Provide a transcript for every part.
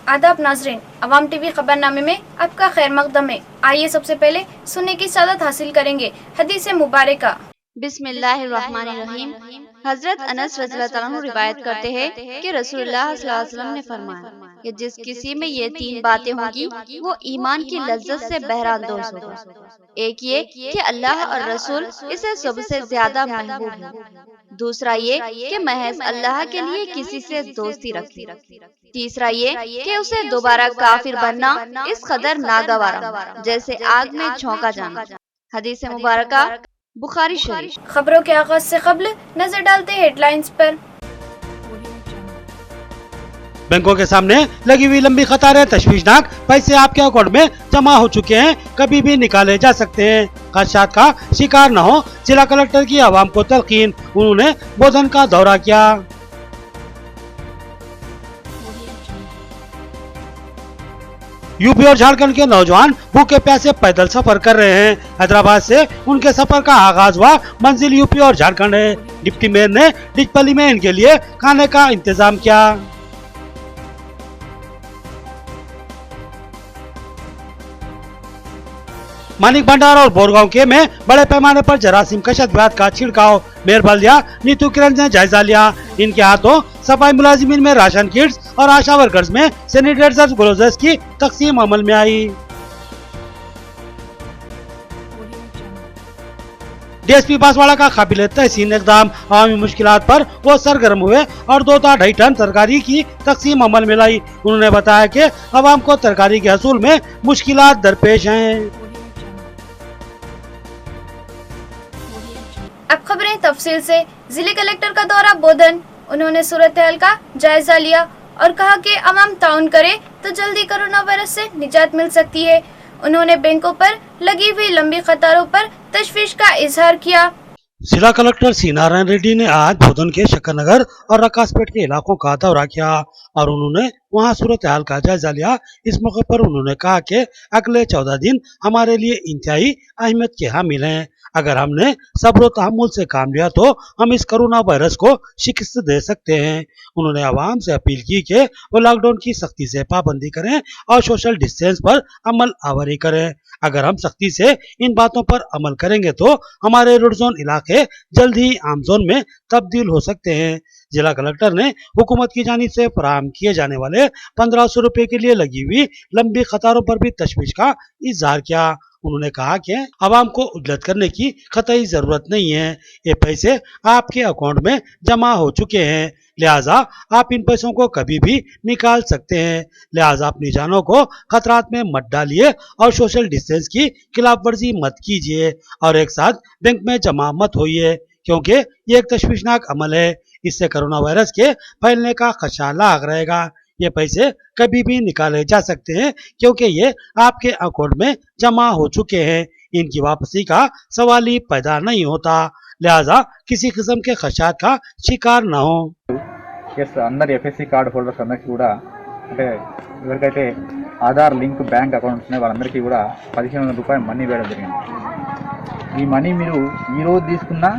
आदाब नाजरीन, अवाम टीवी खबरनामे में आपका खैर मकदम है। आइए सबसे पहले सुनने की सादत हासिल करेंगे हदीस मुबारका। बिस्मिल्लाहिर्रहमानिर्रहीम। हजरत अनस रज़ियल्लाहु अन्हु रिवायत करते हैं कि रसूलुल्लाह सल्लल्लाहु अलैहि वसल्लम ने फरमाया कि जिस किसी में ये तीन बातें होंगी वो ईमान की लज्जत से बहरांदोज होगा। एक ये कि अल्लाह और रसूल इसे सबसे ज्यादा महबूब है। दूसरा ये कि महज अल्लाह के लिए किसी से दोस्ती रखे। तीसरा ये कि उसे दोबारा काफिर बनना इस कदर नागवारा हो जैसे आग में झोंका जाना। हदीस मुबारका बुखारी शरीफ। खबरों के आगाज से कब्ल नजर डालते हैं हेडलाइंस पर। बैंकों के सामने लगी हुई लंबी कतारें तशवीशनाक, पैसे आपके अकाउंट में जमा हो चुके हैं, कभी भी निकाले जा सकते हैं। खदशात का शिकार न हो, जिला कलेक्टर की आवाम को तलकीन। उन्होंने बोधन का दौरा किया। यूपी और झारखंड के नौजवान भूखे प्यासे पैदल सफर कर रहे हैं। हैदराबाद से उनके सफर का आगाज हुआ, मंजिल यूपी और झारखंड है। डिप्टी मेयर ने डिचपली में इनके लिए खाने का इंतजाम किया। मानिक भंडार और बोरगांव के में बड़े पैमाने पर जरासीम कशदवाद का छिड़काव। मेयर बल्दिया नीतू किरण ने जायजा लिया। इनके हाथों सफाई मुलाजिमीन में राशन किट्स और आशा वर्कर्स में सैनिटाइजर ग्लोव्स की तकसीम अमल में आई। डीएसपी बांसवाड़ा का काबिल तहसीन इकदाम, आवामी मुश्किलात पर वो सरगर्म हुए और 2.5 टन तरकारी की तकसीम अमल में लाई। उन्होंने बताया कि आवाम को तरकारी के हसूल में मुश्किलात दरपेश हैं। अब खबरें तफसील से। जिले कलेक्टर का दौरा बोधन। उन्होंने सूरत हाल का जायजा लिया और कहा कि अवाम ताउन करे तो जल्दी कोरोना वायरस से निजात मिल सकती है। उन्होंने बैंकों पर लगी हुई लंबी कतारों पर तशवीश का इजहार किया। जिला कलेक्टर सी नारायण रेड्डी ने आज बोधन के शक्करनगर और रकासपेट के इलाकों का दौरा किया और उन्होंने वहां सूरत हाल का जायजा लिया। इस मौके पर उन्होंने कहा कि अगले 14 दिन हमारे लिए इंतहाई अहमियत के हामिल हैं। अगर हमने सब्र तहम्मुल से काम लिया तो हम इस कोरोना वायरस को शिकस्त दे सकते हैं। उन्होंने आवाम से अपील की कि वो लॉकडाउन की सख्ती से पाबंदी करें और सोशल डिस्टेंस पर अमल आवर करें। अगर हम सख्ती से इन बातों पर अमल करेंगे तो हमारे रेड जोन इलाके जल्द ही आम जोन में तब्दील हो सकते हैं। जिला कलेक्टर ने हुकूमत की जानिब से फराहम किए जाने वाले 1500 रुपए के लिए लगी हुई लंबी कतारों पर भी तशवीश का इजहार किया। उन्होंने कहा कि आवाम को उजलत करने की कतई जरूरत नहीं है। ये पैसे आपके अकाउंट में जमा हो चुके हैं, लिहाजा आप इन पैसों को कभी भी निकाल सकते हैं। लिहाजा अपनी जानों को खतरात में मत डालिए और सोशल डिस्टेंस की खिलाफ वर्जी मत कीजिए और एक साथ बैंक में जमा मत होइए, क्योंकि ये एक तशवीशनाक अमल है। इससे कोरोना वायरस के फैलने का खदशा लाग रहेगा। ये पैसे कभी भी निकाले जा सकते हैं क्योंकि ये आपके अकाउंट में जमा हो चुके हैं। इनकी वापसी का सवाल ही पैदा नहीं होता, लिहाजा किसी किस्म के खदशात का शिकार न हो। అందరు ఎఫ్ఎస్సి కార్డు హోల్డర్స్ అందరికీ కూడా అంటే ఎవరికైతే ఆధార్ లింక్ బ్యాంక్ అకౌంట్స్ ఉన్నాయో వాళ్ళందరికీ కూడా 1500 రూపాయలు మనీ వేయడం జరిగింది। ఈ మనీ మీరు ఈ రోజు తీసుకున్నా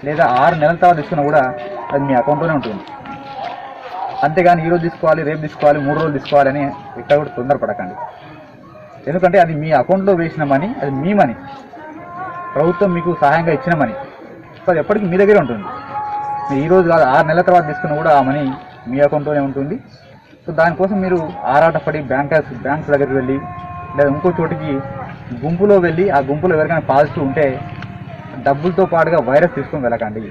లేదా 6 నెలల తర్వాత తీసుకున్నా కూడా అది మీ అకౌంట్లోనే ఉంటుంది। అంతేగాని ఈరోజు తీసుకోవాలి, రేపు తీసుకోవాలి, 3 రోజులు తీసుకోవాలని ఎక్కడ కూడా తొందరపడకండి। ఎందుకంటే అది మీ అకౌంట్లో వేసిన మనీ, అది మీ మనీ, ప్రభుత్వం మీకు సహాయంగా ఇచ్చిన మనీ, సో అది ఎప్పటికీ మీ దగ్గరే ఉంటుంది। మీరు ఈరోజు కాదు 6 నెలల తర్వాత తీసుకున్నా కూడా ఆ మనీ మీ అకౌంట్లోనే ఉంటుంది। సో దానికోసం మీరు ఆరాటపడి బ్యాంక్స్ దగ్గరికి వెళ్ళి లేదా ఇంకో చోటికి గుంపులో వెళ్ళి ఆ గుంపులో ఎవరికైనా పాజిటివ్ ఉంటే డబ్బులతో పాటుగా వైరస్ తీసుకొని వెళ్ళకండి।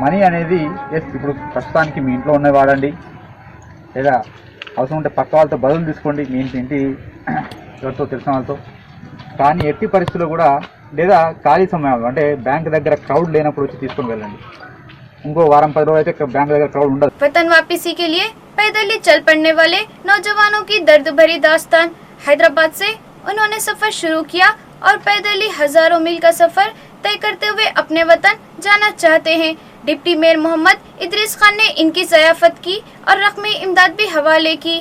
మనీ అనేది ఇప్పుడు ప్రస్తుతానికి మీ ఇంట్లో ఉన్నవి వాడండి, లేదా అవసరం ఉంటే పక్క వాళ్ళతో బదులు తీసుకోండి, మీ ఇంటి ఎవరితో తెలిసిన వాళ్ళతో। కానీ ఎట్టి పరిస్థితుల్లో కూడా లేదా ఖాళీ సమయంలో అంటే బ్యాంక్ దగ్గర క్రౌడ్ లేనప్పుడు వచ్చి తీసుకొని వెళ్ళండి। ఇంకో వారం 10 రోజులు అయితే బ్యాంక్ దగ్గర క్రౌడ్ ఉండదు। वतन वापसी के लिए पैदल ही चल पड़ने वाले नौजवानों की दर्द भरी दास्तान। हैदराबाद से उन्होंने सफर शुरू किया और पैदल ही हजारों मील का सफर तय करते हुए अपने वतन जाना चाहते हैं। डिप्टी मेयर मोहम्मद इदरीस खान ने इनकी ज़याफत की और रकमी इमदाद भी हवाले की।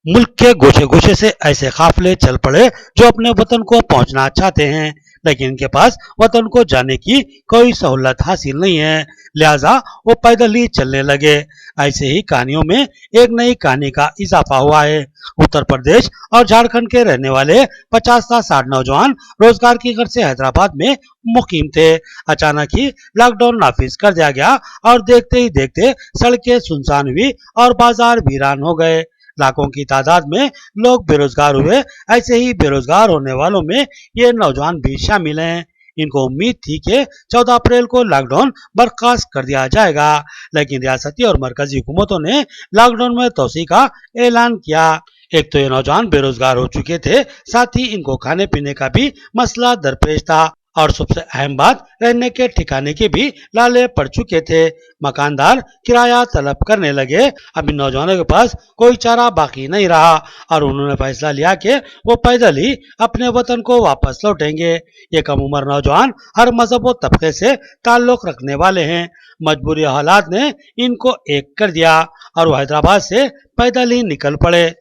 मुल्क के गोशे गोशे से ऐसे काफिले चल पड़े जो अपने वतन को पहुंचना चाहते हैं, लेकिन इनके पास वतन को जाने की कोई सहूलत हासिल नहीं है, लिहाजा वो पैदल ही चलने लगे। ऐसे ही कहानियों में एक नई कहानी का इजाफा हुआ है। उत्तर प्रदेश और झारखंड के रहने वाले 50 से 60 नौजवान रोजगार की गर्ज से हैदराबाद में मुकीम थे। अचानक ही लॉकडाउन नाफिज कर दिया गया और देखते ही देखते सड़कें सुनसान हुई और बाजार वीरान हो गए। लाखों की तादाद में लोग बेरोजगार हुए। ऐसे ही बेरोजगार होने वालों में ये नौजवान भी शामिल हैं। इनको उम्मीद थी कि 14 अप्रैल को लॉकडाउन बर्खास्त कर दिया जाएगा, लेकिन रियासती और मरकजी हुकूमतों ने लॉकडाउन में तोसी का ऐलान किया। एक तो ये नौजवान बेरोजगार हो चुके थे, साथ ही इनको खाने पीने का भी मसला दरपेश था और सबसे अहम बात, रहने के ठिकाने के भी लाले पड़ चुके थे। मकानदार किराया तलब करने लगे। अब इन नौजवानों के पास कोई चारा बाकी नहीं रहा और उन्होंने फैसला लिया कि वो पैदल ही अपने वतन को वापस लौटेंगे। ये कम उम्र नौजवान हर मजहब व तबके से ताल्लुक रखने वाले हैं। मजबूरी हालात ने इनको एक कर दिया और वो हैदराबाद से पैदल ही निकल पड़े।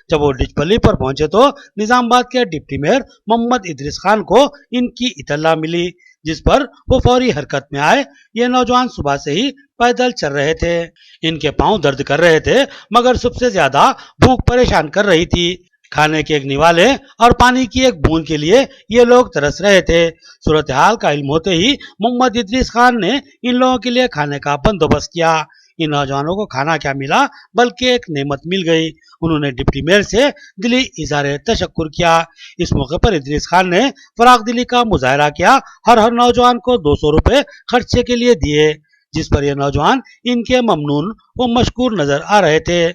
जब वो डिचपल्ली पर पहुंचे तो निजामाबाद के डिप्टी मेयर मोहम्मद इदरीस खान को इनकी इतला मिली, जिस पर वो फौरी हरकत में आए। ये नौजवान सुबह से ही पैदल चल रहे थे। इनके पांव दर्द कर रहे थे, मगर सबसे ज्यादा भूख परेशान कर रही थी। खाने के एक निवाले और पानी की एक बूंद के लिए ये लोग तरस रहे थे। सूरत हाल का इल्म होते ही मोहम्मद इदरीस खान ने इन लोगों के लिए खाने का बंदोबस्त किया। इन नौजवानों को खाना क्या मिला, बल्कि एक नेमत मिल गई। उन्होंने डिप्टी मेयर से दिली इज़हार तशक्कुर किया। इस मौके पर इदरीस खान ने फराग दिली का मुजाहरा किया। हर नौजवान को 200 रुपए खर्चे के लिए दिए, जिस पर यह नौजवान इनके ममनून व मशकूर नजर आ रहे थे।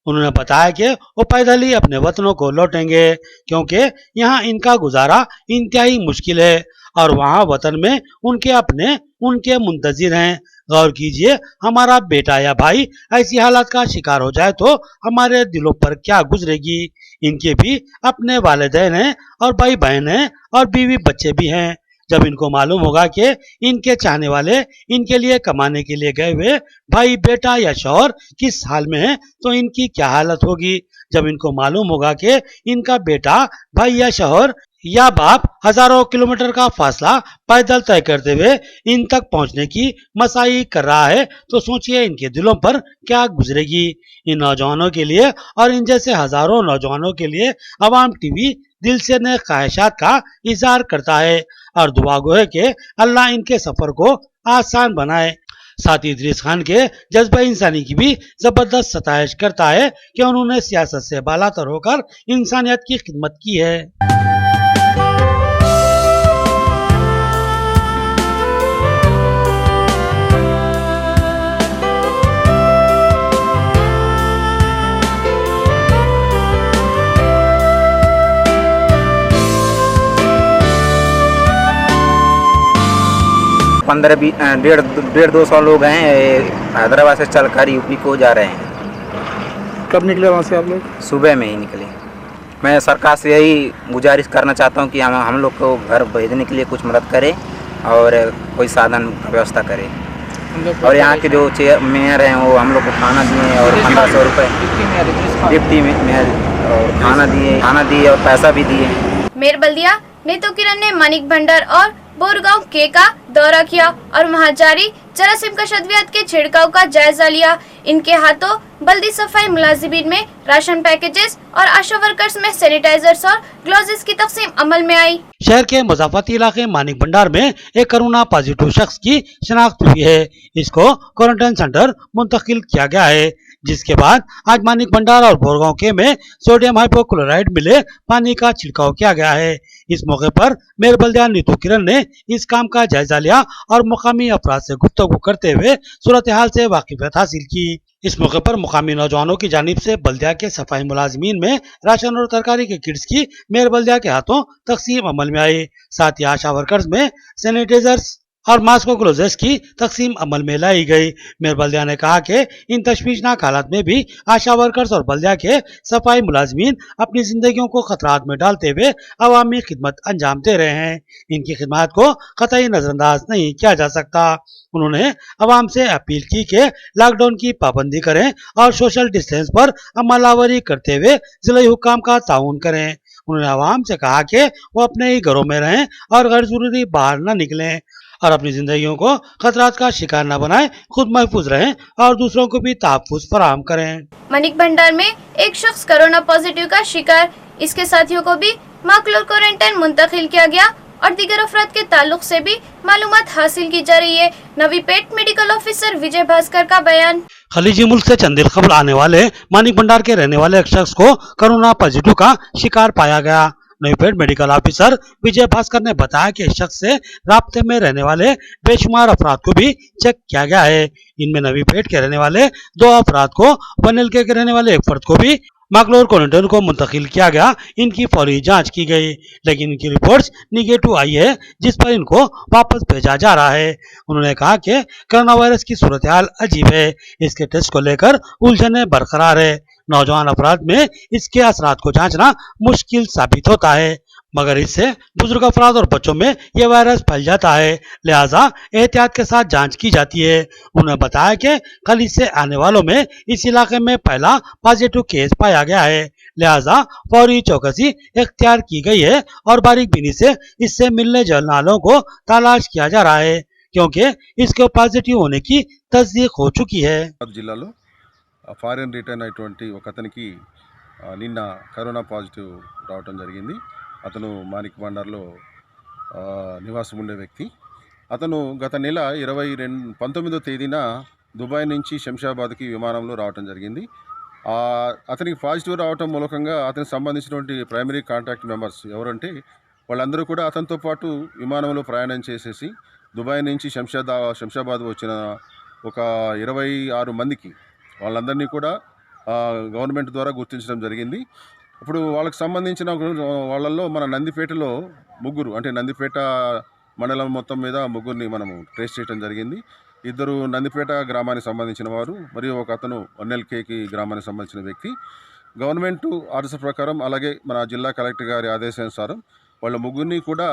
उन्होंने बताया कि वो पैदल ही अपने वतनों को लौटेंगे, क्योंकि यहाँ इनका गुजारा इंतहाई मुश्किल है और वहाँ वतन में उनके अपने उनके मुंतजिर हैं। गौर कीजिए, हमारा बेटा या भाई ऐसी हालत का शिकार हो जाए तो हमारे दिलों पर क्या गुजरेगी। इनके भी अपने वालिदैन हैं और भाई बहन हैं और बीवी बच्चे भी हैं। जब इनको मालूम होगा कि इनके चाहने वाले इनके लिए कमाने के लिए गए हुए भाई बेटा या शौहर किस हाल में है, तो इनकी क्या हालत होगी। जब इनको मालूम होगा कि इनका बेटा भाई या शौहर या बाप हजारों किलोमीटर का फासला पैदल तय करते हुए इन तक पहुंचने की मसाई कर रहा है, तो सोचिए इनके दिलों पर क्या गुजरेगी। इन नौजवानों के लिए और इन जैसे हजारों नौजवानों के लिए अवाम टीवी दिल से नए ख्वाहिशात का इजहार करता है और दुआ गो है कि अल्लाह इनके सफर को आसान बनाए। साथ ही इदरीस खान के जज्बा इंसानी की भी जबरदस्त सताइश करता है कि उन्होंने सियासत से बालातर होकर इंसानियत की खिदमत की है। डेढ़ 200 लोग हैं, हैदराबाद से चलकर यूपी को जा रहे हैं। कब निकले वहाँ से आप लोग? सुबह में ही निकले। मैं सरकार से यही गुजारिश करना चाहता हूँ कि हम लोग को घर भेजने के लिए कुछ मदद करे और कोई साधन का व्यवस्था करे। और यहाँ के जो मेयर हैं वो हम लोग को खाना दिए और 1500 रुपये डिप्टी मेयर और खाना दिए और पैसा भी दिए। मेयर बल्दिया नीतू किरण ने मानिक भंडार और बोरगांव के का दौरा किया और वहां जारी जरासीम कशदवियत के छिड़काव का जायजा लिया। इनके हाथों बल्दी सफाई मुलाजिमीन में राशन पैकेजेस और आशा वर्कर्स में सैनिटाइजर्स और ग्लव्स की तकसीम अमल में आई। शहर के मुजाफती इलाके मानिक भंडार में एक कोरोना पॉजिटिव शख्स की शिनाख्त हुई है। इसको क्वारंटाइन सेंटर मुंतकिल किया गया है, जिसके बाद आज मानिक भंडार और बोरगांव के में सोडियम हाइपोक्लोराइड मिले पानी का छिड़काव किया गया है। इस मौके पर मेयर बल्दिया नीतू किरण ने इस काम का जायजा लिया और मुकामी अफराद से गुफ्तगू करते हुए सूरत हाल से वाकिफियत हासिल की। इस मौके पर मुकामी नौजवानों की जानिब से बल्दिया के सफाई मुलाजिमीन में राशन और तरकारी के किट्स की मेयर बल्दिया के हाथों तकसीम अमल में आई। साथ ही आशा वर्कर्स में सैनिटाइजर्स और मास्को ग्लोव्स की तकसीम अमल में लाई गई। मेयर बल्दिया ने कहा कि इन तशवीशनाक हालात में भी आशा वर्कर्स और बल्दिया के सफाई मुलाजमीन अपनी जिंदगियों को खतरात में डालते हुए अवामी खिदमत अंजाम दे रहे हैं। इनकी खिदमत को कतई नजरअंदाज नहीं किया जा सकता। उन्होंने अवाम से अपील की कि लॉकडाउन की पाबंदी करें और सोशल डिस्टेंस पर अमलावरी करते हुए जिला हुक्काम का ताउन करें। उन्होंने अवाम से कहा कि वो अपने ही घरों में रहें और गैर जरूरी बाहर न निकलें और अपनी जिंदगियों को खतरात का शिकार न बनाएं, खुद महफूज रहें और दूसरों को भी तहफ्फुज़ फराहम करें। मनिक भंडार में एक शख्स कोरोना पॉजिटिव का शिकार, इसके साथियों को भी माकलूर क्वारंटाइन मुंतकिल किया गया और दीगर अफराद के ताल्लुक से भी मालूमात हासिल की जा रही है। नवी पेट मेडिकल ऑफिसर विजय भास्कर का बयान। खलीजी मुल्क से चंद दिन कबल आने वाले मानिक भंडार के रहने वाले एक शख्स को कोरोना पॉजिटिव का शिकार पाया गया। नवीपेट मेडिकल ऑफिसर विजय भास्कर ने बताया कि इस शख्स से राब्ते में रहने वाले बेशुमार अफराद को भी चेक किया गया है। इनमें नवीपेट के रहने वाले 2 अफराद को, बनएलके के रहने वाले एक फर्द को भी माकलूर क्वारंटाइन को मुंतकिल किया गया। इनकी फौरी जांच की गई, लेकिन इनकी रिपोर्ट्स निगेटिव आई है, जिस पर इनको वापस भेजा जा रहा है। उन्होंने कहा कि कोरोना वायरस की सूरत हाल अजीब है, इसके टेस्ट को लेकर उलझने बरकरार है। नौजवान अपराध में इसके असरात को जांचना मुश्किल साबित होता है, मगर इससे बुजुर्ग अफराद और बच्चों में यह वायरस फैल जाता है, लिहाजा एहतियात के साथ जांच की जाती है। उन्होंने बताया कि खलीज से आने वालों में इस इलाके में पहला पॉजिटिव केस पाया गया है, लिहाजा फौरी चौकसी इख्तियार की गई है और बारीक बीनी से इससे मिलने जुलने वालों को तलाश किया जा रहा है, क्योंकि इसके पॉजिटिव होने की तस्दीक हो चुकी है। జిల్లాలో ఫారెన్ రిటర్న్ అయినటువంటి ఒక అతనికి నిన్న కరోనా పాజిటివ్ రావడం జరిగింది. అతను మానిక్ బండార్లో నివాసం ఉండే వ్యక్తి. అతను గత నెల 19వ తేదీన దుబాయ్ నుంచి శంషాబాద్కి విమానంలో రావడం జరిగింది. అతనికి పాజిటివ్ రావడం మూలకంగా అతనికి సంబంధించినటువంటి ప్రైమరీ కాంటాక్ట్ మెంబర్స్ ఎవరంటే వాళ్ళందరూ కూడా అతనితో పాటు విమానంలో ప్రయాణం చేసేసి దుబాయ్ నుంచి శంషాబాద్ వచ్చిన ఒక 26 మందికి వాళ్ళందరినీ కూడా గవర్నమెంట్ ద్వారా గుర్తించడం జరిగింది. ఇప్పుడు వాళ్ళకి సంబంధించిన వాళ్ళల్లో మన నందిపేటలో ముగ్గురు, అంటే నందిపేట మండలం మొత్తం మీద ముగ్గురిని మనము ట్రేస్ చేయడం జరిగింది. 2 నందిపేట గ్రామానికి సంబంధించిన వారు మరియు ఒక అతను వన్నెల్కేకి గ్రామానికి సంబంధించిన వ్యక్తి. గవర్నమెంట్ ఆర్డర్స్ ప్రకారం అలాగే మన జిల్లా కలెక్టర్ గారి ఆదేశానుసారం వాళ్ళ ముగ్గురిని కూడా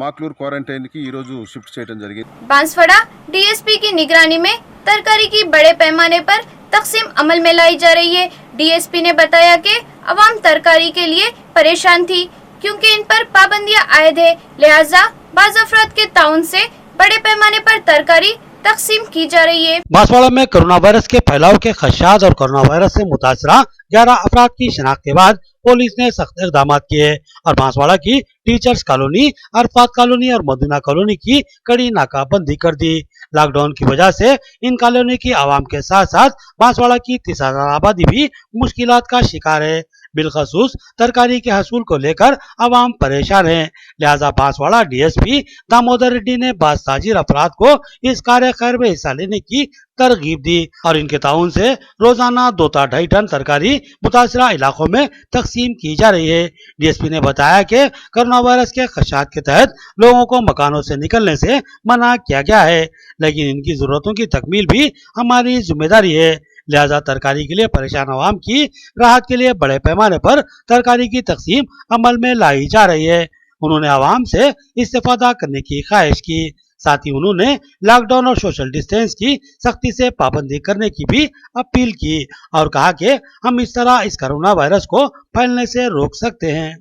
माकलूर क्वारंटाइन की रोजू शिफ्ट చేయడం జరిగింది. बांसवाड़ा डीएसपी की निगरानी में तरकारी की बड़े पैमाने पर तकसीम अमल में लाई जा रही है। डीएसपी ने बताया कि अवाम तरकारी के लिए परेशान थी, क्योंकि इन पर पाबंदियां आयद है, लिहाजा बाज़ अफराद के ताउन से बड़े पैमाने पर तरकारी तकसीम की जा रही है। बांसवाड़ा में कोरोना वायरस के फैलाव के खदशात और कोरोना वायरस से मुतासरा 11 अफराद की शिनाख्त के बाद पुलिस ने सख्त इक़दाम किए और बांसवाड़ा की टीचर्स कॉलोनी, अरफात कॉलोनी और मदीना कॉलोनी की कड़ी नाकाबंदी कर दी। लॉकडाउन की वजह से इन कॉलोनी की आवाम के साथ साथ बांसवाड़ा की 30,000 आबादी भी मुश्किलात का शिकार है। बिलखसूस तरकारी के हसूल को लेकर आवाम परेशान है, लिहाजा बांसवाड़ा डीएसपी दामोदर रेड्डी ने बाज़ ताजिर अफराद को इस कार्य खैर में हिस्सा लेने की तरगीब दी और इनके ताउन से रोजाना 2-2.5 टन तरकारी मुतासरा इलाकों में तकसीम की जा रही है। डीएसपी ने बताया कि कोरोना वायरस के खदशात के तहत लोगों को मकानों से निकलने से मना किया गया है, लेकिन इनकी जरूरतों की तकमील भी हमारी जिम्मेदारी है, लिहाजा तरकारी के लिए परेशान आवाम की राहत के लिए बड़े पैमाने पर तरकारी की तकसीम अमल में लाई जा रही है। उन्होंने आवाम से इस्तेफादा करने की ख्वाहिश की, साथ ही उन्होंने लॉकडाउन और सोशल डिस्टेंस की सख्ती से पाबंदी करने की भी अपील की और कहा कि हम इस तरह इस कोरोना वायरस को फैलने से रोक सकते हैं।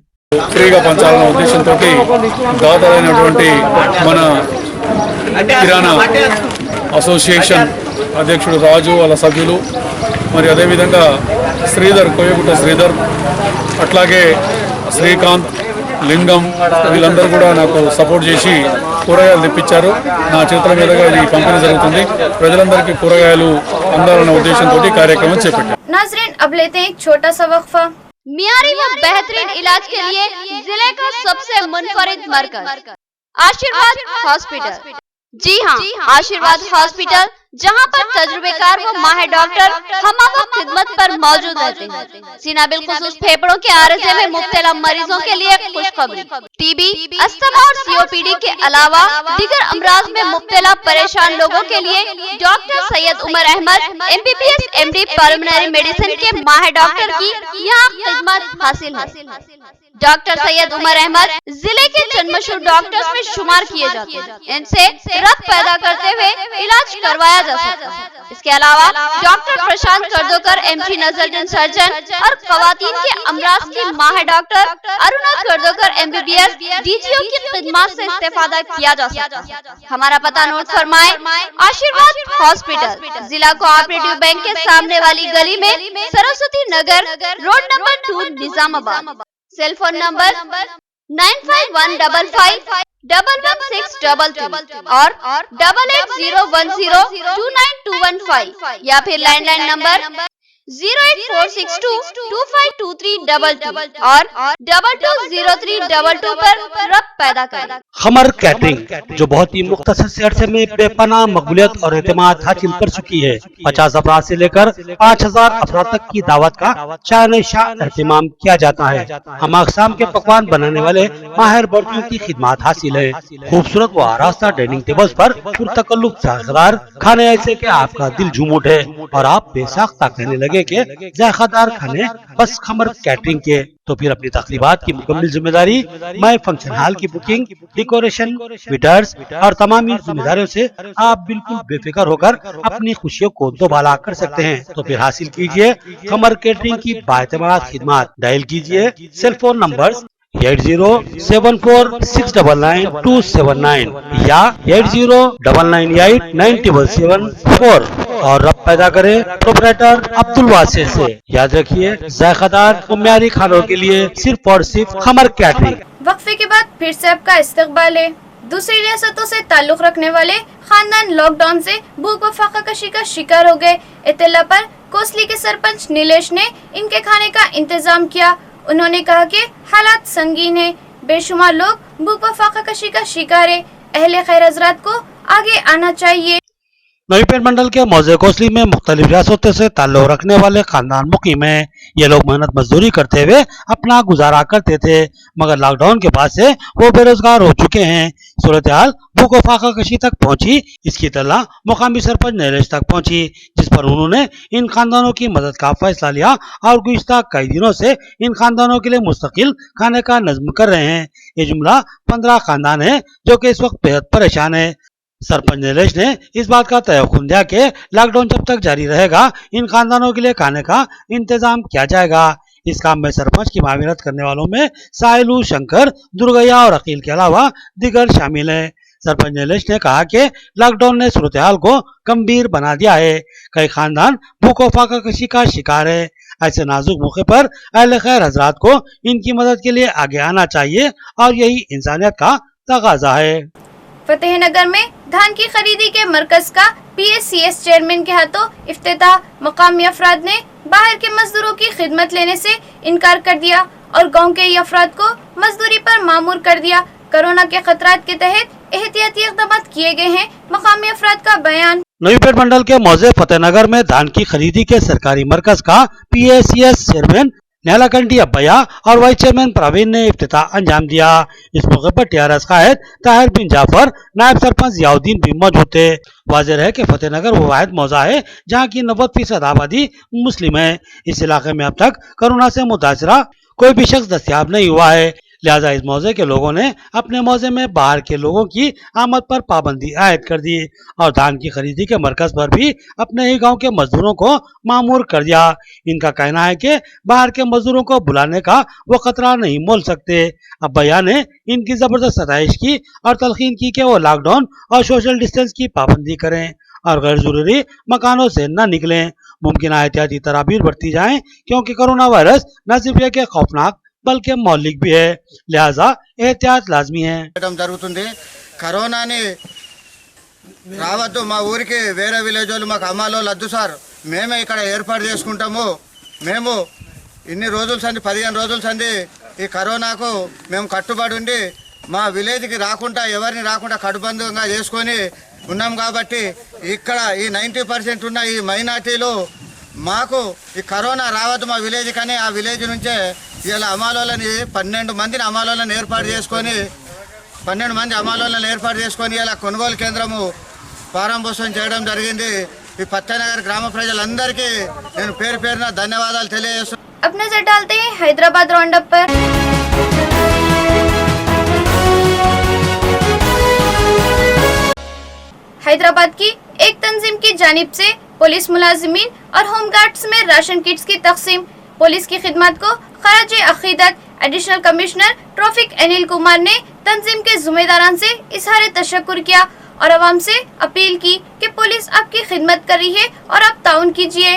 ఫ్రీగా పంచాలన్న ఉద్దేశంతో దాదాలైనటువంటి మన కిరాణా అసోసియేషన్ అధ్యక్షుడు రాజు వాళ్ళ సభ్యులు మరి అదేవిధంగా శ్రీధర్ కోయగుట్ట శ్రీధర్ అట్లాగే శ్రీకాంత్ లింగం వీళ్ళందరూ కూడా నాకు సపోర్ట్ చేసి కూరగాయలు తెప్పించారు. నా చేతుల మీదుగా ఈ పంపిణీ జరుగుతుంది. ప్రజలందరికీ కూరగాయలు అందాలన్న ఉద్దేశంతో కార్యక్రమం చేపట్టారు. नाज़रीन, अब लेते हैं एक छोटा सा वक्फा। मियारी व बेहतरीन इलाज के लिए जिले का सबसे मुनफरिद मरकज आशीर्वाद हॉस्पिटल। जी हाँ, आशीर्वाद हॉस्पिटल जहां पर तजुर्बेकार व माहिर डॉक्टर हमवक्त खिदमत पर मौजूद रहते हैं। सीना बिलखुसूस फेफड़ों के आरजे में मुब्तला मरीजों के लिए खुशखबरी। टीबी, अस्थमा और सीओपीडी के अलावा दीगर अमराज में मुब्तला परेशान लोगों के लिए doctor Syed Umar Ahmed MBBS MD pulmonary medicine के माहिर डॉक्टर की यहाँ खिदमत हासिल है। डॉक्टर सैयद उमर अहमद जिले के चंद मशहूर डॉक्टर्स में शुमार किए जाते हैं। इनसे रक्त पैदा करते हुए इलाज करवाया जा सकता है। इसके अलावा डॉक्टर प्रशांत कर्दोकर MG नजरजन सर्जन और खवातीन के अमराज की माहिर डॉक्टर अरुणा कर्दोकर MBBS DGO की खिदमत से इस्तेफादा किया जा सकता है। हमारा पता नोट फरमाए, आशीर्वाद हॉस्पिटल, जिला कोऑपरेटिव बैंक के सामने वाली गली में, Saraswati Nagar, road number 2, Nizamabad. Cell phone number 9515511622 और 8801029215 या फिर लैंडलाइन नंबर 08462252322 और 220322 पर रक्त पैदा करें। खमर कैटरिंग जो बहुत ही मुख्तसर से अरसे में बेपनाह मकबूलियत और एतमाद हासिल कर चुकी है। 50 अफराद से लेकर 5000 अफराद तक की दावत का शान शाह एहतमाम किया जाता है। हम अक़साम के पकवान बनाने वाले माहिर बर्तियों की खिदमत हासिल है। खूबसूरत व आरास्ता डाइनिंग टेबल्स पर पुरतकल्लुफ़ जायकेदार खाने ऐसे के आपका दिल झूम उठे और आप बेसाख्ता कहने लगे के जायकेदार खाने बस खमर कैटरिंग के। तो फिर अपनी तकरीबात की मुकम्मल जिम्मेदारी माय फंक्शन हॉल की बुकिंग, डेकोरेशन, वेटर्स और तमाम जिम्मेदारियों से आप बिल्कुल बेफिक्र होकर अपनी खुशियों को दोबाला कर सकते हैं। तो फिर हासिल कीजिए खमर कैटरिंग की बाएतमाद खिदमत। डायल कीजिए सेल फोन नंबर 8074699279 या 8099897774 और रब पैदा करे प्रोपराइटर अब्दुल वासिर से। याद रखिए, जायकेदार और म्यारी खानों के लिए सिर्फ और सिर्फ खमर कैटरिंग। वक्फे के बाद फिर से आपका इस्तकबाल है। दूसरी रियासतों से ताल्लुक रखने वाले खानदान लॉकडाउन से भूख व फाकाकशी का शिकार हो गए। इत्तला पर कोसली के सरपंच नीलेश ने इनके खाने का इंतजाम किया। उन्होंने कहा कि हालात संगीन है, बेशुमार लोग भूख व फाकाकशी का शिकार है। अहले खैर हजरात को आगे आना चाहिए। नवीपेट मंडल के मौजे कोसली में मुख्तलिफ रियासतों से ताल्लुक रखने वाले खानदान मुकीम है। ये लोग मेहनत मजदूरी करते हुए अपना गुजारा करते थे, मगर लॉकडाउन के बाद से वो बेरोजगार हो चुके हैं। सूरत हाल भूख फाकाकशी तक पहुंची। इसकी इत्तला मुकामी सरपंच नीलेश तक पहुंची, जिस पर उन्होंने इन खानदानों की मदद का फैसला लिया और गुज़िश्ता कई दिनों से इन खानदानों के लिए मुस्तकिल खाने का नज्म कर रहे हैं। ये जुमला 15 खानदान है जो कि इस वक्त बेहद परेशान है। सरपंच नीलेश ने इस बात का तयक़ुन दिया कि लॉकडाउन जब तक जारी रहेगा इन खानदानों के लिए खाने का इंतजाम किया जाएगा। इस काम में सरपंच की माविनत करने वालों में साहिलू, शंकर, दुर्गया और अकील के अलावा दीगर शामिल हैं। सरपंच नीलेश ने कहा कि लॉकडाउन ने सूरत हाल को गंभीर बना दिया है। कई खानदान भूख व फाकाकशी का शिकार है। ऐसे नाजुक मौके पर अहले खैर हजरात को इनकी मदद के लिए आगे आना चाहिए और यही इंसानियत का तकाजा है। फतेहनगर में धान की खरीदी के मरकज का PSCS चेयरमैन के हाथों इफ्तिताह। मकामी अफराद ने बाहर के मजदूरों की खिदमत लेने से इनकार कर दिया और गांव के अफराद को मजदूरी पर मामूर कर दिया। कोरोना के खतरात के तहत एहतियाती इक़दाम किए गए हैं। मकामी अफराद का बयान। नवीपेट मंडल के मौजे फतेहनगर में धान की खरीदी के सरकारी मरकज का PSCS चेयरमैन न्यालाकंडी अब्बैया और वाइस चेयरमैन प्रवीण ने इफ्तिताह अंजाम दिया। इस मौके पर TRS कायद ताहिर बिन जाफर, नायब सरपंच जियाउद्दीन भी मौजूद थे। वाज़ेह है कि फतेहनगर वो वाहिद मौजा है जहाँ की 90% आबादी मुस्लिम है। इस इलाके में अब तक कोरोना से मुतासरा कोई भी शख्स दस्तयाब नहीं हुआ है, लिहाजा इस मौजे के लोगों ने अपने मौजे में बाहर के लोगों की आमद पर पाबंदी आयद कर दी और धान की खरीदी के मरकज पर भी अपने ही गांव के मजदूरों को मामूर कर दिया। इनका कहना है कि बाहर के मजदूरों को बुलाने का वो खतरा नहीं मोल सकते। अब्बैया ने इनकी जबरदस्त सताइश की और तलखीन की कि वो लॉकडाउन और सोशल डिस्टेंस की पाबंदी करें और गैर जरूरी मकानों से न निकलें। मुमकिन एहतियाती तदाबीर बरती जाएं क्योंकि कोरोना वायरस न सिर्फ एक खौफनाक बल्कि मौलिक भी है, लिहाजा एहतियात लाजमी है। కరోనాని రావద్దు, మా ఊరికి వేరే విలేజ్ వాళ్ళు మాకు అమ్మాలో లద్దు సార్, మేమే ఇక్కడ ఏర్పాటు చేసుకుంటాము. మేము ఇన్ని రోజుల సంది 15 రోజుల సంది ఈ కరోనాకు మేము కట్టుబడి ఉండి మా విలేజ్కి రాకుండా ఎవరిని రాకుండా కట్టుబంధంగా చేసుకొని ఉన్నాం కాబట్టి ఇక్కడ ఈ 90% ఉన్న ఈ మైనార్టీలు మాకు ఈ కరోనా రావద్దు మా విలేజ్ కానీ ఆ విలేజ్ నుంచే ఇలా అమాలోలని 12 మందిని అమాలోలను ఏర్పాటు చేసుకొని 12 మంది అమాలోలను ఏర్పాటు చేసుకొని ఇలా కొనుగోలు కేంద్రము ప్రారంభోత్సవం చేయడం జరిగింది। ఈ పత్తనగర్ గ్రామ ప్రజలందరికీ నేను పేరు పేరున ధన్యవాదాలు తెలియజేస్తున్నాను। अब नजर डालते हैं हैदराबाद राउंडअप पर। हैदराबाद की एक तंजीम की जानिब से पुलिस मुलाजिमीन और होमगार्ड्स में राशन किट्स की तकसीम। पुलिस की खिदमत को खराज अकीदत additional commissioner traffic Anil Kumar ने तंजीम के जिम्मेदारान से इजहार तशक्कुर किया और अवाम से अपील की कि पुलिस आपकी खिदमत कर रही है और आप ताउन कीजिए।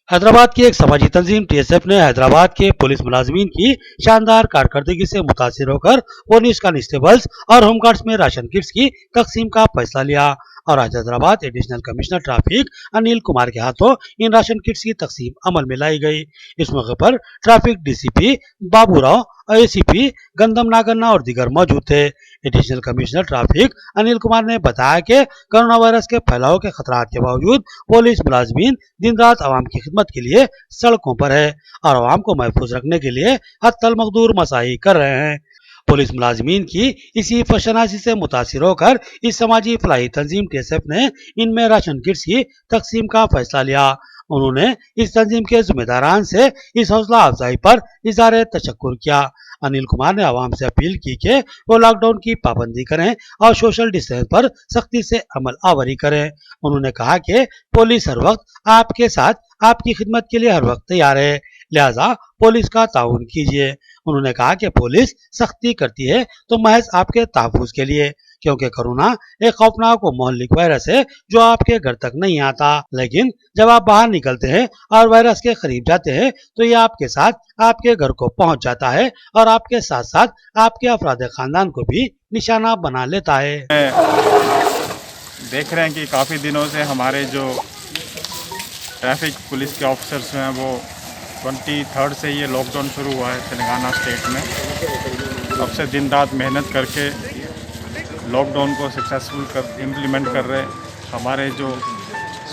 हैदराबाद की एक समाजी तंजीम टीएसएफ ने हैदराबाद के पुलिस मुलाजिमीन की शानदार कारकर्दगी से मुतासिर होकर पुलिस कांस्टेबल्स और होमगार्ड्स में राशन किट्स की तकसीम का फैसला लिया और आज Hyderabad additional commissioner traffic Anil Kumar के हाथों इन राशन किट्स की तकसीम अमल में लाई गई। इस मौके पर ट्रैफिक डीसीपी बाबूराव, एसीपी गंदम नागन्ना और दीगर मौजूद थे। Additional commissioner traffic Anil Kumar ने बताया कि कोरोना वायरस के फैलाव के खतरात के बावजूद पुलिस मुलाजिमीन दिन रात आवाम की खिदमत के लिए सड़कों पर है और आवाम को महफूज रखने के लिए हत्तल मकदूर मसाई कर रहे हैं। पुलिस मुलाजिमीन की इसी फशनासी से मुतासिर होकर इस समाजी फलाही तंजीम टीएसएफ ने इनमें राशन किट्स की तकसीम का फैसला लिया। उन्होंने इस तंजीम के जिम्मेदारान से इस हौसला अफजाई पर इजहार तशक्कुर किया। अनिल कुमार ने आवाम से अपील की कि वो लॉकडाउन की पाबंदी करें और सोशल डिस्टेंस पर सख्ती से अमल आवरी करें। उन्होंने कहा कि पुलिस हर वक्त आपके साथ आपकी खिदमत के लिए हर वक्त तैयार है, लिहाजा पुलिस का ताउन कीजिए। उन्होंने कहा कि पुलिस सख्ती करती है तो महज आपके तहफ़्फ़ुज़ के लिए, क्योंकि कोरोना एक खौफनाक और मोहल्लिक वायरस है जो आपके घर तक नहीं आता, लेकिन जब आप बाहर निकलते हैं और वायरस के करीब जाते हैं तो ये आपके साथ आपके घर को पहुंच जाता है और आपके साथ साथ आपके अफराद खानदान को भी निशाना बना लेता है। देख रहे हैं कि काफ़ी दिनों से हमारे जो ट्रैफिक पुलिस के ऑफिसर्स हैं वो 23 से ये लॉकडाउन शुरू हुआ है तेलंगाना स्टेट में। तब से दिन रात मेहनत करके लॉकडाउन को सक्सेसफुल इम्प्लीमेंट कर रहे हमारे जो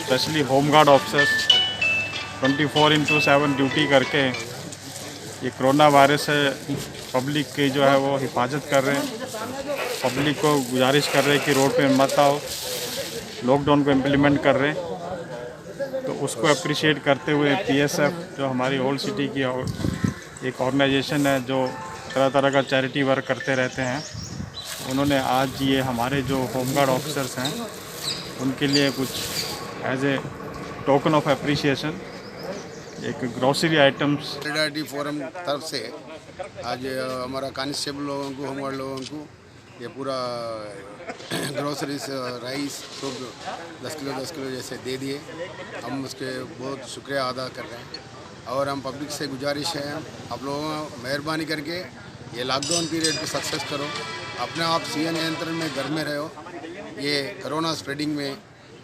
स्पेशली होमगार्ड ऑफिसर्स 24/7 ड्यूटी करके ये कोरोना वायरस से पब्लिक की जो है वो हिफाजत कर रहे हैं। पब्लिक को गुजारिश कर रहे हैं कि रोड पे मत आओ, लॉकडाउन को इम्प्लीमेंट कर रहे हैं। तो उसको अप्रिशिएट करते हुए पीएसएफ जो हमारी ओल्ड सिटी की एक ऑर्गेनाइजेशन है जो तरह तरह का चैरिटी वर्क करते रहते हैं, उन्होंने आज ये हमारे जो होमगार्ड ऑफिसर्स हैं उनके लिए कुछ as a token of appreciation एक ग्रोसरी आइटम्स सॉलिडारिटी फोरम तरफ से आज हमारा कांस्टेबल लोगों को, होमगार्ड लोगों को ये पूरा ग्रोसरीज राइस सब 10 किलो जैसे दे दिए। हम उसके बहुत शुक्रिया अदा कर रहे हैं और हम पब्लिक से गुजारिश है आप लोगों मेहरबानी करके ये लॉकडाउन पीरियड को सक्सेस करो, अपने आप सीए नियंत्रण में घर में रहो, ये कोरोना स्प्रेडिंग में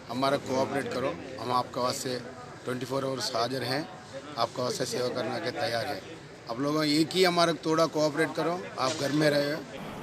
हमारा कोऑपरेट करो। हम आपके वास्ते 24 आवर्स हाजिर हैं, आपका वास्ते सेवा करने के तैयार है। आप लोगों एक ही हमारा थोड़ा कोऑपरेट करो, आप घर में रहे।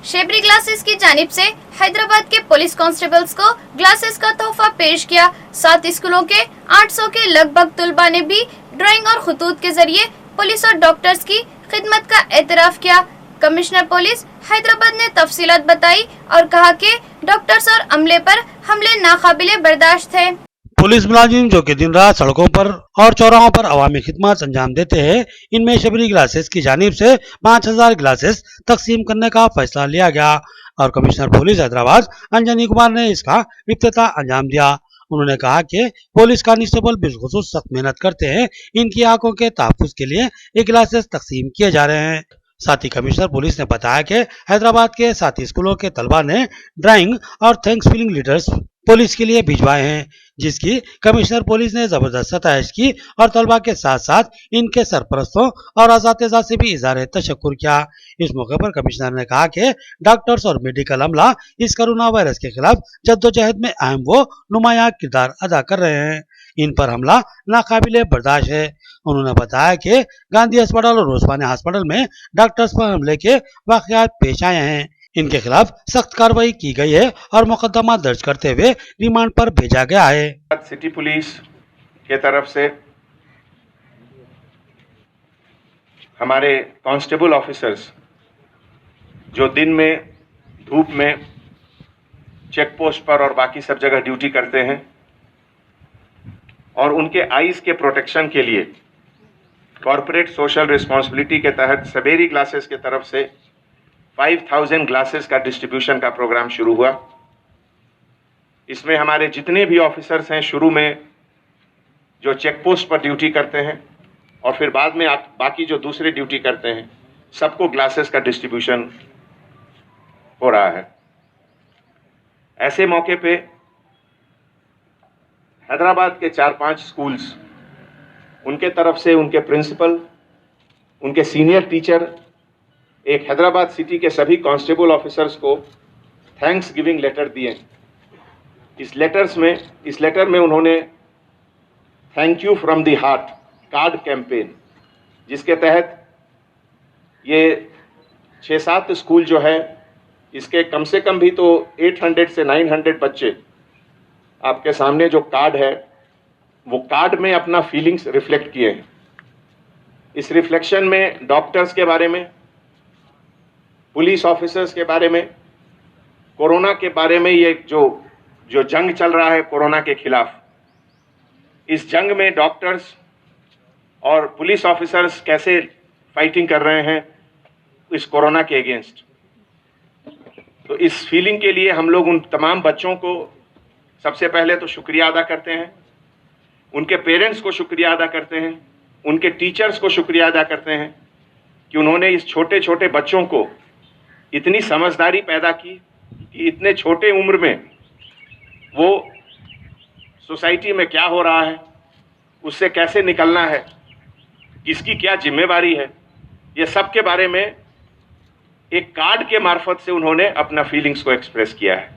शेबरी ग्लासेस की जानिब से हैदराबाद के पुलिस कांस्टेबल्स को ग्लासेस का तोहफा पेश किया। 7 स्कूलों के 800 के लगभग तलबा ने भी ड्राइंग और खतूत के जरिए पुलिस और डॉक्टर्स की खिदमत का एतराफ़ किया। कमिश्नर पुलिस हैदराबाद ने तफसीलात बताई और कहा कि डॉक्टर्स और अमले पर हमले नाकाबिले बर्दाश्त थे। पुलिस मुलाजिम जो कि दिन रात सड़कों पर और चौराहों पर अवामी खिदमत अंजाम देते हैं, इनमें शबरी ग्लासेस की जानिब से 5000 ग्लासेस तकसीम करने का फैसला लिया गया और कमिश्नर पुलिस हैदराबाद अंजनी कुमार ने इसका इफ्तिताह अंजाम दिया। उन्होंने कहा कि पुलिस कांस्टेबल बिलखुसूस सख्त मेहनत करते हैं, इनकी आंखों के तहफ़्फ़ुज़ के लिए ये ग्लासेस तकसीम किए जा रहे हैं। साथ ही कमिश्नर पुलिस ने बताया कि हैदराबाद के 7 स्कूलों के तलबा ने ड्राइंग और थैंक्स फीलिंग लीडर्स पुलिस के लिए भिजवाए हैं, जिसकी कमिश्नर पुलिस ने जबरदस्त सताइश की और तलबा के साथ साथ इनके सरपरस्तों और असातिज़ा से भी इज़हार तशक्कुर किया। इस मौके पर कमिश्नर ने कहा कि डॉक्टर्स और मेडिकल अमला इस कोरोना वायरस के खिलाफ जद्दोजहद में अहम वो नुमाया किरदार अदा कर रहे हैं, इन पर हमला नाकाबिले बर्दाश्त है। उन्होंने बताया कि गांधी अस्पताल और उस्मानिया अस्पताल में डॉक्टर्स पर हमले के वाक़यात पेश आए हैं, इनके खिलाफ सख्त कार्रवाई की गई है और मुकदमा दर्ज करते हुए रिमांड पर भेजा गया है। सिटी पुलिस के तरफ से हमारे कांस्टेबल ऑफिसर्स जो दिन में धूप में चेक पोस्ट पर और बाकी सब जगह ड्यूटी करते हैं और उनके आईज के प्रोटेक्शन के लिए कॉर्पोरेट सोशल रिस्पांसिबिलिटी के तहत सवेरी ग्लासेस के तरफ से 5000 ग्लासेस का डिस्ट्रीब्यूशन का प्रोग्राम शुरू हुआ। इसमें हमारे जितने भी ऑफिसर्स हैं शुरू में जो चेक पोस्ट पर ड्यूटी करते हैं और फिर बाद में बाकी जो दूसरे ड्यूटी करते हैं सबको ग्लासेस का डिस्ट्रीब्यूशन हो रहा है। ऐसे मौके पे हैदराबाद के 4-5 स्कूल्स उनके तरफ से उनके प्रिंसिपल, उनके सीनियर टीचर एक हैदराबाद सिटी के सभी कांस्टेबल ऑफिसर्स को थैंक्स गिविंग लेटर दिए। इस लेटर में उन्होंने thank you from the heart card campaign, जिसके तहत ये 6-7 स्कूल जो है इसके कम से कम भी तो 800 से 900 बच्चे आपके सामने जो कार्ड है वो कार्ड में अपना फीलिंग्स रिफ्लेक्ट किए हैं। इस रिफ्लेक्शन में डॉक्टर्स के बारे में, पुलिस ऑफिसर्स के बारे में, कोरोना के बारे में, ये जो जंग चल रहा है कोरोना के खिलाफ, इस जंग में डॉक्टर्स और पुलिस ऑफिसर्स कैसे फाइटिंग कर रहे हैं इस कोरोना के अगेंस्ट। तो इस फीलिंग के लिए हम लोग उन तमाम बच्चों को सबसे पहले तो शुक्रिया अदा करते हैं, उनके पेरेंट्स को शुक्रिया अदा करते हैं, उनके टीचर्स को शुक्रिया अदा करते हैं कि उन्होंने इस छोटे छोटे बच्चों को इतनी समझदारी पैदा की कि इतने छोटे उम्र में वो सोसाइटी में क्या हो रहा है, उससे कैसे निकलना है, किसकी क्या जिम्मेवारी है, ये सब के बारे में एक कार्ड के मार्फत से उन्होंने अपना फीलिंग्स को एक्सप्रेस किया है।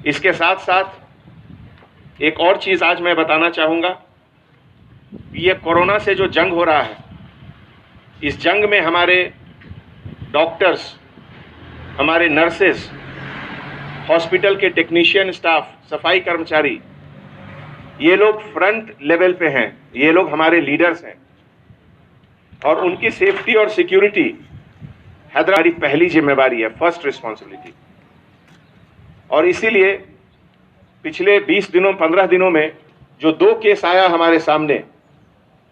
इसके साथ साथ एक और चीज़ आज मैं बताना चाहूँगा, ये कोरोना से जो जंग हो रहा है, इस जंग में हमारे डॉक्टर्स, हमारे नर्सेस, हॉस्पिटल के टेक्नीशियन स्टाफ, सफाई कर्मचारी, ये लोग फ्रंट लेवल पे हैं, ये लोग हमारे लीडर्स हैं और उनकी सेफ्टी और सिक्योरिटी हैदराबाद की पहली जिम्मेवारी है, फर्स्ट रिस्पॉन्सिबिलिटी। और इसीलिए पिछले 15 दिनों में जो 2 केस आया हमारे सामने,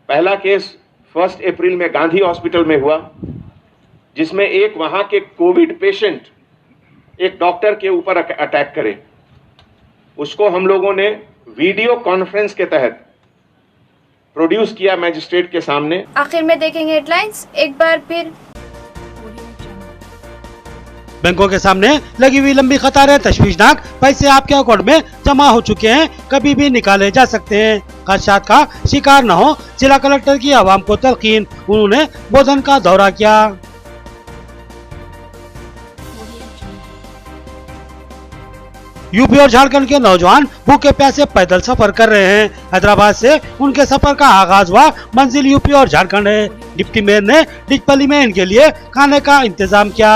पहला केस 1 अप्रैल में गांधी हॉस्पिटल में हुआ, जिसमें एक वहां के कोविड पेशेंट एक डॉक्टर के ऊपर अटैक करे। उसको हम लोगों ने वीडियो कॉन्फ्रेंस के तहत प्रोड्यूस किया मैजिस्ट्रेट के सामने। आखिर में देखेंगे हेडलाइंस एक बार फिर। बैंकों के सामने लगी हुई लंबी कतारें तशवीशनाक, पैसे आपके अकाउंट में जमा हो चुके हैं, कभी भी निकाले जा सकते हैं। खदशात का शिकार न हो, जिला कलेक्टर की आवाम को तलकीन, उन्होंने बोधन का दौरा किया। यूपी और झारखंड के नौजवान भूखे प्यासे पैदल सफर कर रहे हैं। हैदराबाद से उनके सफर का आगाज हुआ, मंजिल यूपी और झारखंड है। डिप्टी मेयर ने डिचपल्ली में इनके लिए खाने का इंतजाम किया।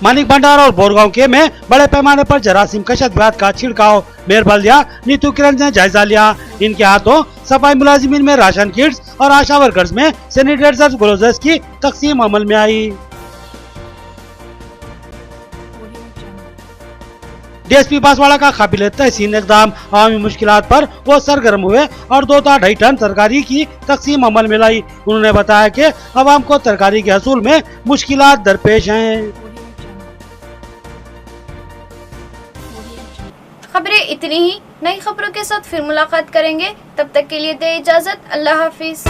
मानिक भंडार और बोरगांव के में बड़े पैमाने पर जरासीम कशतवाद का छिड़काव, मेयर बल्दिया नीतू किरण ने जायजा लिया। इनके हाथों सफाई मुलाजिमीन में राशन किट्स और आशा वर्कर्स में सैनिटाइजर ग्लोव्स की तकसीम अमल में आई। डीएसपी बांसवाड़ा का काबिल तहसीन इक़दाम, आवामी मुश्किलात पर वो सरगर्म हुए और 2-2.5 टन तरकारी की तकसीम अमल में लाई। उन्होंने बताया कि आवाम को तरकारी के हसूल में मुश्किलात दरपेश हैं। खबरें इतनी ही, नई खबरों के साथ फिर मुलाकात करेंगे, तब तक के लिए दे इजाजत, अल्लाह हाफिज।